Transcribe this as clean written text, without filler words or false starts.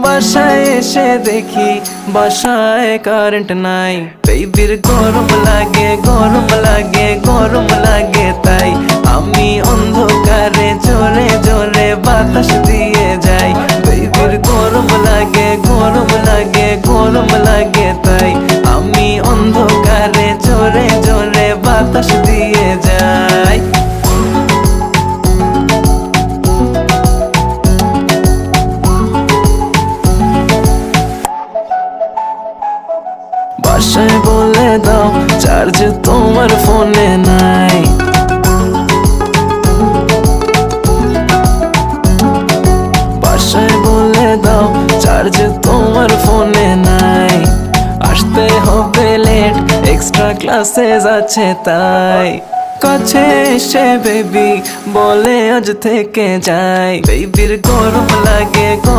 বাসায় এসে দেখি বাসায় কারেন্ট নাই, বেবির গরম লাগে গরম লাগে গরম লাগে, তাই আমি অন্ধকারে জোরে জোরে বাতাস দিয়ে যাই। বেবির গরম লাগে গরম লাগে গরম লাগে, তাই আমি অন্ধকারে জোরে জোরে বাতাস দিয়ে যাই। বাসায় বলে দাও চার্জ তোমার ফোনে নাই, বাসায় বলে দাও চার্জ তোমার ফোনে নাই। আসতে হবে লেট, এক্সট্রা ক্লাসেস আছে তাই। কাছে এসে বেবি বলে আজ থেকে যাই, বেবির গরম লাগে গরম